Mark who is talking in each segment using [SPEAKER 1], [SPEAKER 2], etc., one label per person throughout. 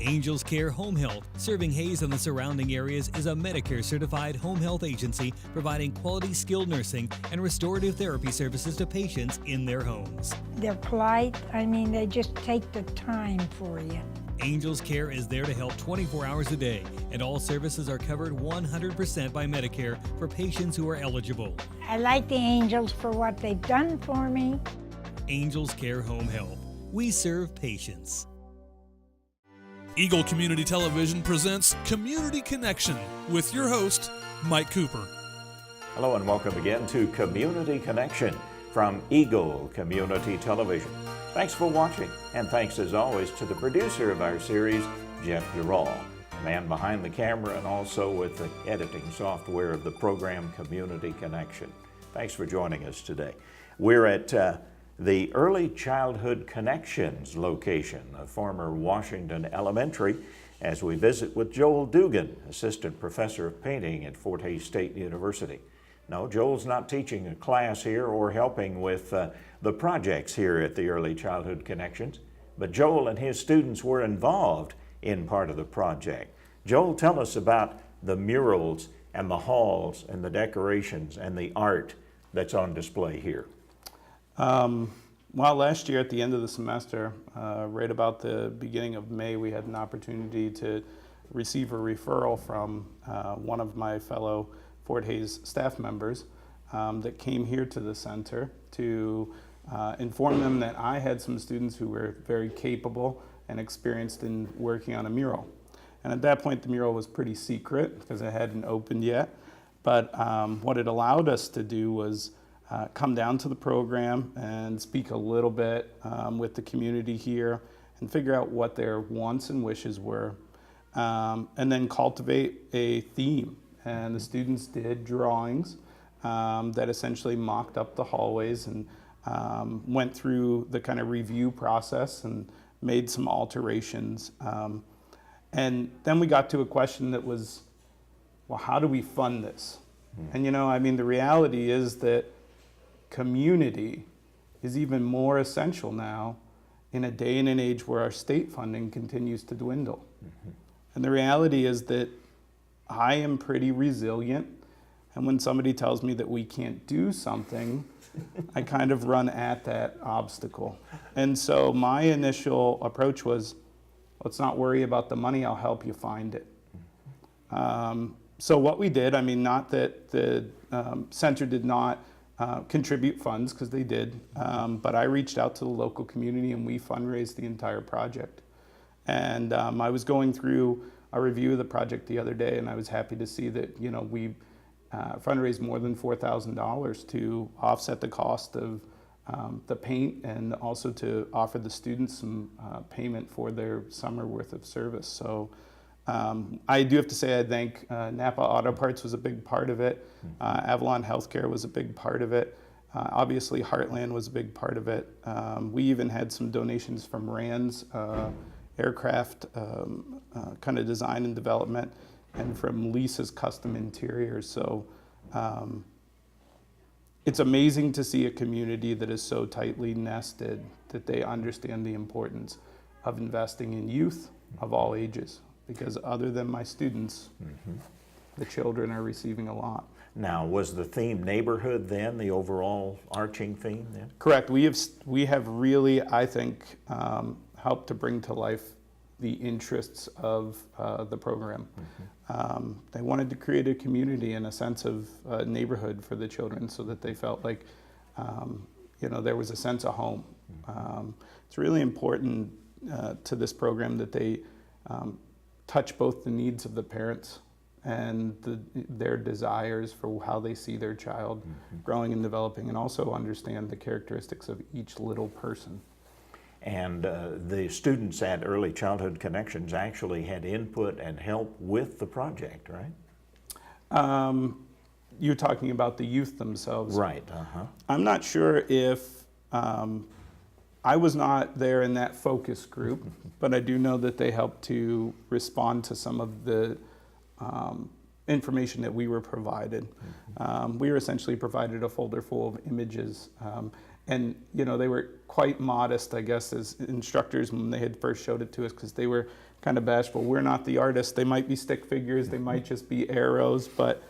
[SPEAKER 1] Angels Care Home Health, serving Hayes and the surrounding areas, is a Medicare-certified home health agency providing quality skilled nursing and restorative therapy services to patients in their homes.
[SPEAKER 2] They're polite. They just take the time for you.
[SPEAKER 1] Angels Care is there to help 24 hours a day, and all services are covered 100% by Medicare for patients who are eligible.
[SPEAKER 2] I like the Angels for what they've done for me.
[SPEAKER 1] Angels Care Home Health. We serve patients.
[SPEAKER 3] Eagle Community Television presents Community Connection with your host, Mike Cooper.
[SPEAKER 4] Hello and welcome again to Community Connection from Eagle Community Television. Thanks for watching, and thanks as always to the producer of our series, Jeff Durall, the man behind the camera and also with the editing software of the program Community Connection. Thanks for joining us today. We're at the Early Childhood Connections location of former Washington Elementary as we visit with Joel Dugan, Assistant Professor of Painting at Fort Hays State University. No, Joel's not teaching a class here or helping with the projects here at the Early Childhood Connections, but Joel and his students were involved in part of the project. Joel, tell us about the murals and the halls and the decorations and the art that's on display here.
[SPEAKER 5] Well, last year at the end of the semester, right about the beginning of May, we had an opportunity to receive a referral from one of my fellow Fort Hays staff members that came here to the center to inform them that I had some students who were very capable and experienced in working on a mural. And at that point, the mural was pretty secret because it hadn't opened yet. But what it allowed us to do was come down to the program and speak a little bit with the community here and figure out what their wants and wishes were, and then cultivate a theme. And the students did drawings that essentially mocked up the hallways and went through the kind of review process and made some alterations. And then we got to a question that was, well, how do we fund this? And the reality is that community is even more essential now in a day and an age where our state funding continues to dwindle. And the reality is that I am pretty resilient, and when somebody tells me that we can't do something, I kind of run at that obstacle. And so my initial approach was, let's not worry about the money, I'll help you find it. So what we did, not that the center did not contribute funds, because they did, but I reached out to the local community and we fundraised the entire project. And I was going through a review of the project the other day, and I was happy to see that we fundraised more than $4,000 to offset the cost of the paint and also to offer the students some payment for their summer worth of service. So I do have to say I think Napa Auto Parts was a big part of it. Avalon Healthcare was a big part of it. Obviously Heartland was a big part of it. We even had some donations from RAND's aircraft kind of design and development, and from Lisa's Custom Interiors. So it's amazing to see a community that is so tightly nested that they understand the importance of investing in youth of all ages. Because other than my students, the children are receiving a lot.
[SPEAKER 4] Now, was the theme neighborhood then, the overall arching theme then?
[SPEAKER 5] Correct. We have really, I think, helped to bring to life the interests of the program. They wanted to create a community and a sense of neighborhood for the children so that they felt like, there was a sense of home. It's really important to this program that they touch both the needs of the parents and their desires for how they see their child growing and developing, and also understand the characteristics of each little person.
[SPEAKER 4] And the students at Early Childhood Connections actually had input and help with the project, right?
[SPEAKER 5] You're talking about the youth themselves.
[SPEAKER 4] Right.
[SPEAKER 5] I'm not sure if I was not there in that focus group, but I do know that they helped to respond to some of the information that we were provided. We were essentially provided a folder full of images, And they were quite modest, I guess, as instructors when they had first showed it to us, because they were kind of bashful. We're not the artists. They might be stick figures, they might just be arrows, but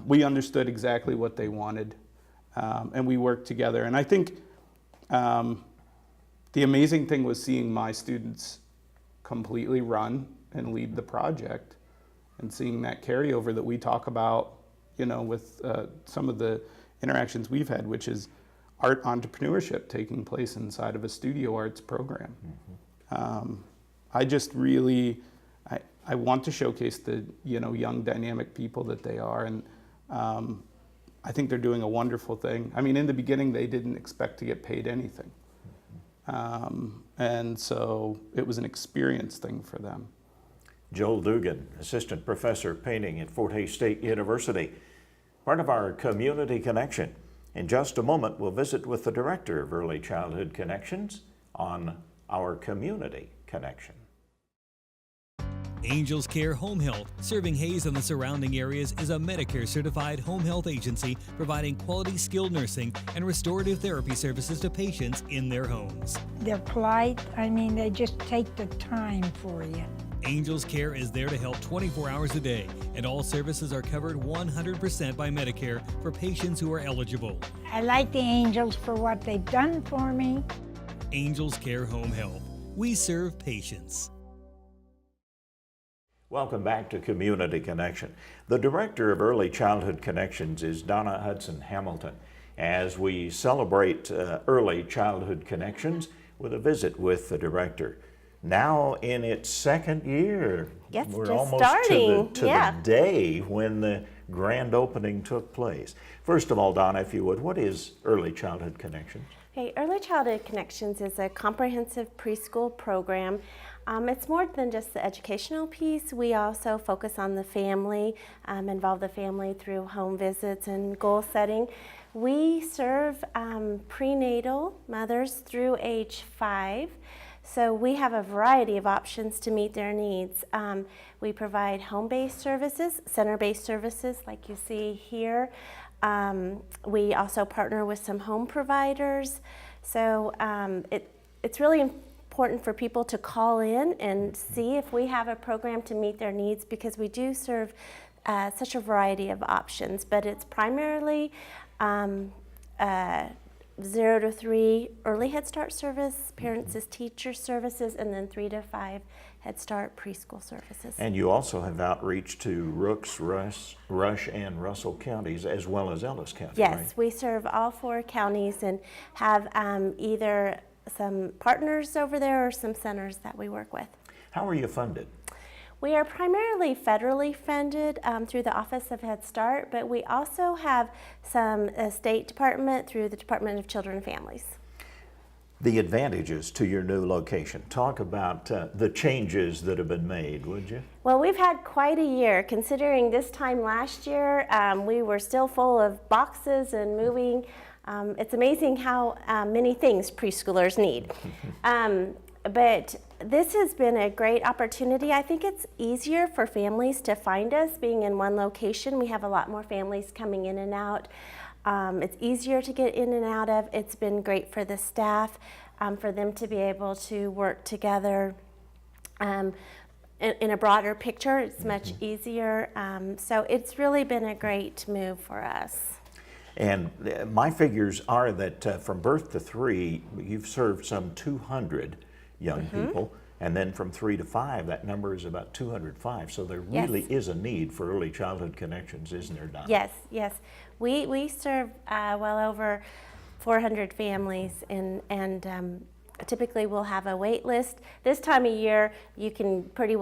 [SPEAKER 5] we understood exactly what they wanted, and we worked together. And I think the amazing thing was seeing my students completely run and lead the project, and seeing that carryover that we talk about, with some of the interactions we've had, which is art entrepreneurship taking place inside of a studio arts program. I just really, I want to showcase the young dynamic people that they are, and I think they're doing a wonderful thing. I mean, in the beginning they didn't expect to get paid anything, and so it was an experience thing for them.
[SPEAKER 4] Joel Dugan, Assistant Professor of Painting at Fort Hays State University, part of our Community Connection. In just a moment, we'll visit with the Director of Early Childhood Connections on our Community Connection.
[SPEAKER 1] Angels Care Home Health, serving Hays and the surrounding areas, is a Medicare-certified home health agency providing quality skilled nursing and restorative therapy services to patients in their homes.
[SPEAKER 2] They're polite. I mean, they just take the time for you.
[SPEAKER 1] Angels Care is there to help 24 hours a day, and all services are covered 100% by Medicare for patients who are eligible.
[SPEAKER 2] I like the Angels for what they've done for me.
[SPEAKER 1] Angels Care Home Health. We serve patients.
[SPEAKER 4] Welcome back to Community Connection. The Director of Early Childhood Connections is Donna Hudson-Hamilton, as we celebrate Early Childhood Connections with a visit with the Director. Now in its second year.
[SPEAKER 6] Yes,
[SPEAKER 4] we're
[SPEAKER 6] just
[SPEAKER 4] almost
[SPEAKER 6] starting.
[SPEAKER 4] to the day when the grand opening took place. First of all, Donna, if you would, what is Early Childhood Connections?
[SPEAKER 6] Okay, Early Childhood Connections is a comprehensive preschool program. It's more than just the educational piece. We also focus on the family, involve the family through home visits and goal setting. We serve prenatal mothers through age 5. So we have a variety of options to meet their needs. We provide home-based services, center-based services like you see here. We also partner with some home providers. So it's really important for people to call in and see if we have a program to meet their needs, because we do serve such a variety of options, but it's primarily 0 to 3 early Head Start service, parents as teacher services, and then 3 to 5 Head Start preschool services. And
[SPEAKER 4] you also have outreach to Rooks, Rush, and Russell counties, as well as Ellis County,
[SPEAKER 6] yes,
[SPEAKER 4] right?
[SPEAKER 6] We serve all 4 counties and have either some partners over there or some centers that we work with.
[SPEAKER 4] How are you funded?
[SPEAKER 6] We are primarily federally funded through the Office of Head Start, but we also have some State Department through the Department of Children and Families.
[SPEAKER 4] The advantages to your new location. Talk about the changes that have been made, would you?
[SPEAKER 6] Well, we've had quite a year. Considering this time last year, we were still full of boxes and moving. It's amazing how many things preschoolers need. But this has been a great opportunity. I think it's easier for families to find us being in one location. We have a lot more families coming in and out. It's easier to get in and out of. It's been great for the staff, for them to be able to work together in a broader picture. It's much easier. So it's really been a great move for us.
[SPEAKER 4] And my figures are that from birth to 3, you've served some 200 young people, and then from 3 to 5, that number is about 205. So there really is a need for early childhood connections, isn't there, Donna?
[SPEAKER 6] Yes, yes. We serve well over 400 families, and typically we'll have a wait list. This time of year, you can pretty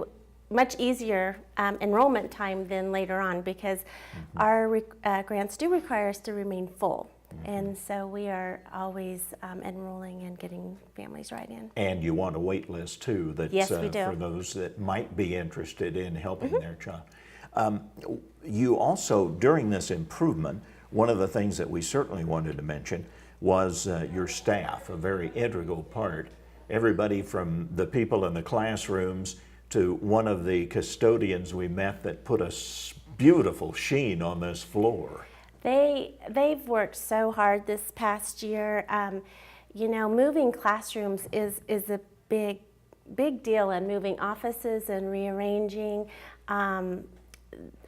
[SPEAKER 6] much easier enrollment time than later on, because our grants do require us to remain full. And so we are always enrolling and getting families right in.
[SPEAKER 4] And you want a wait list too, that's
[SPEAKER 6] yes, we do.
[SPEAKER 4] For those that might be interested in helping their child. You also, during this improvement, one of the things that we certainly wanted to mention was your staff, a very integral part. Everybody from the people in the classrooms to one of the custodians we met that put a beautiful sheen on this floor.
[SPEAKER 6] They've worked so hard this past year. You know, moving classrooms is a big deal, and moving offices and rearranging.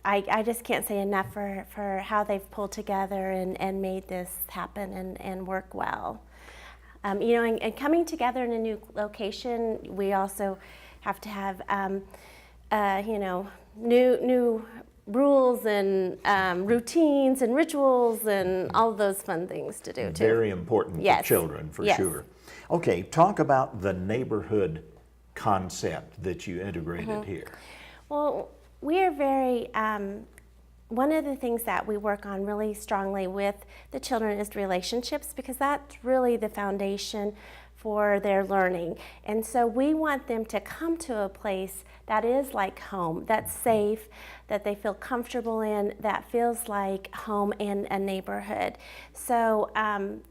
[SPEAKER 6] I just can't say enough for how they've pulled together and made this happen and work well. You know, and coming together in a new location, we also have to have, you know, new rules and routines and rituals and all of those fun things to do too.
[SPEAKER 4] Very important
[SPEAKER 6] Yes.
[SPEAKER 4] for children, for
[SPEAKER 6] Yes.
[SPEAKER 4] sure. Okay, talk about the neighborhood concept that you integrated here.
[SPEAKER 6] Well, we are very, one of the things that we work on really strongly with the children is relationships, because that's really the foundation for their learning. And so we want them to come to a place that is like home, that's safe, that they feel comfortable in, that feels like home in a neighborhood. So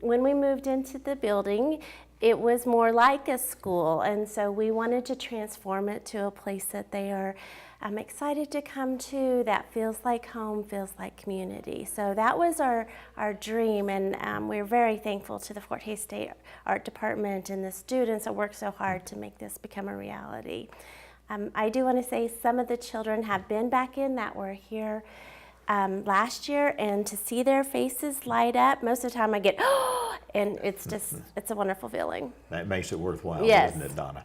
[SPEAKER 6] when we moved into the building, it was more like a school, and so we wanted to transform it to a place that they are excited to come to, that feels like home, feels like community. So that was our dream, and we're very thankful to the Fort Hays State Art Department and the students that worked so hard to make this become a reality. I do want to say some of the children have been back in that were here last year, and to see their faces light up, most of the time I get, oh, and it's just, it's a wonderful feeling.
[SPEAKER 4] That makes it worthwhile,
[SPEAKER 6] Yes.
[SPEAKER 4] doesn't it, Donna?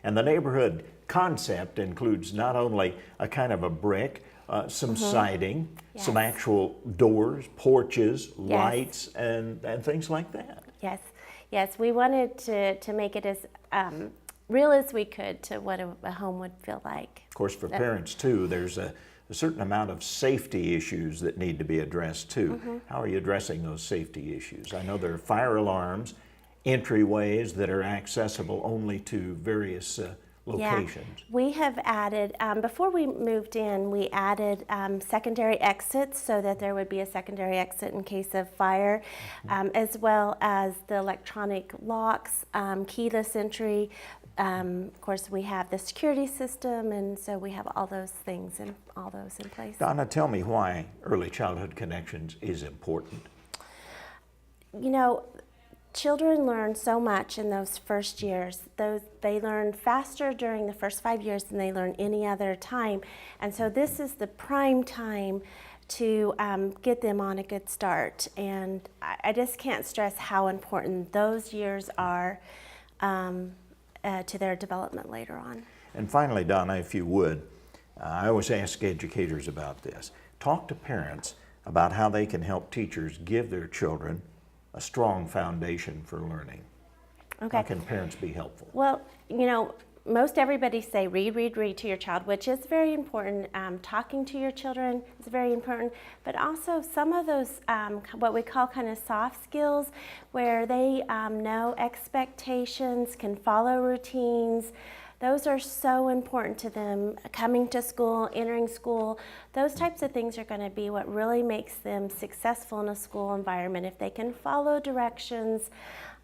[SPEAKER 4] And the neighborhood concept includes not only a kind of a brick, some siding,
[SPEAKER 6] Yes.
[SPEAKER 4] some actual doors, porches, lights, and things like that.
[SPEAKER 6] Yes, yes, we wanted to make it as real as we could to what a home would feel like.
[SPEAKER 4] Of course, for parents too, there's a certain amount of safety issues that need to be addressed too. How are you addressing those safety issues? I know there are fire alarms, entryways that are accessible only to various locations.
[SPEAKER 6] Yeah, we have added, before we moved in, we added secondary exits so that there would be a secondary exit in case of fire, as well as the electronic locks, keyless entry. Of course, we have the security system, and so we have all those things and all those in place.
[SPEAKER 4] Donna, tell me why Early Childhood Connections is important.
[SPEAKER 6] You know, children learn so much in those first years. They learn faster during the first 5 years than they learn any other time. And so this is the prime time to get them on a good start. And I just can't stress how important those years are to their development later on.
[SPEAKER 4] And finally, Donna, if you would, I always ask educators about this. Talk to parents about how they can help teachers give their children a strong foundation for learning.
[SPEAKER 6] Okay.
[SPEAKER 4] How can parents be helpful?
[SPEAKER 6] Well, you know, most everybody say read, read, read to your child, which is very important. Talking to your children is very important, but also some of those, what we call kind of soft skills, where they know expectations, can follow routines. Those are so important to them. Coming to school, entering school, those types of things are going to be what really makes them successful in a school environment. If they can follow directions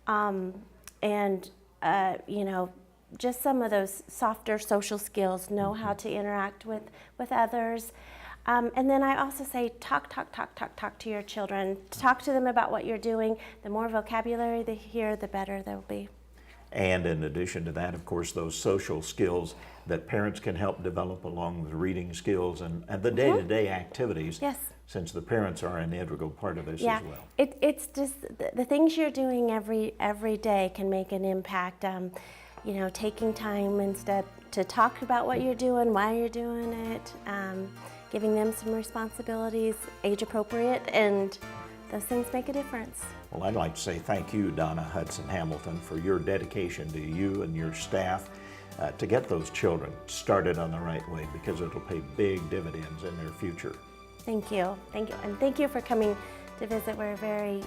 [SPEAKER 6] and, you know, just some of those softer social skills, know how to interact with others. And then I also say talk to your children. Talk to them about what you're doing. The more vocabulary they hear, the better they'll be.
[SPEAKER 4] And in addition to that, of course, those social skills that parents can help develop along with reading skills and the day-to-day activities.
[SPEAKER 6] Yes.
[SPEAKER 4] Since the parents are an integral part of this
[SPEAKER 6] Yeah,
[SPEAKER 4] as well.
[SPEAKER 6] it's just the things you're doing every day can make an impact. You know, taking time instead to talk about what you're doing, why you're doing it, giving them some responsibilities, age appropriate, and those things make a difference.
[SPEAKER 4] Well, I'd like to say thank you, Donna Hudson-Hamilton, for your dedication to you and your staff to get those children started on the right way, because it'll pay big dividends in their future.
[SPEAKER 6] Thank you, and thank you for coming to visit. We're very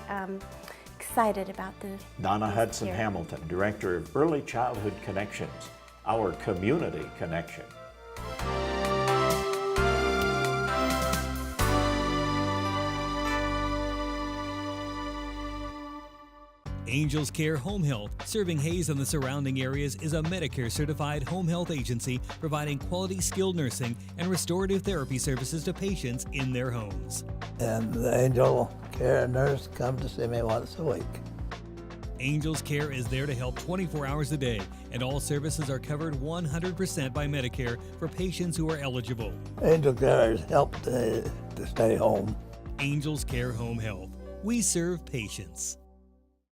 [SPEAKER 6] excited about the
[SPEAKER 4] Donna
[SPEAKER 6] here.
[SPEAKER 4] Hudson-Hamilton, Director of Early Childhood Connections, our community connection.
[SPEAKER 1] Angels Care Home Health, serving Hayes and the surrounding areas, is a Medicare certified home health agency providing quality skilled nursing and restorative therapy services to patients in their homes.
[SPEAKER 7] And the Angel Care nurse comes to see me once a week.
[SPEAKER 1] Angels Care is there to help 24 hours a day, and all services are covered 100% by Medicare for patients who are eligible.
[SPEAKER 7] Angel Care has helped to stay home.
[SPEAKER 1] Angels Care Home Health. We serve patients.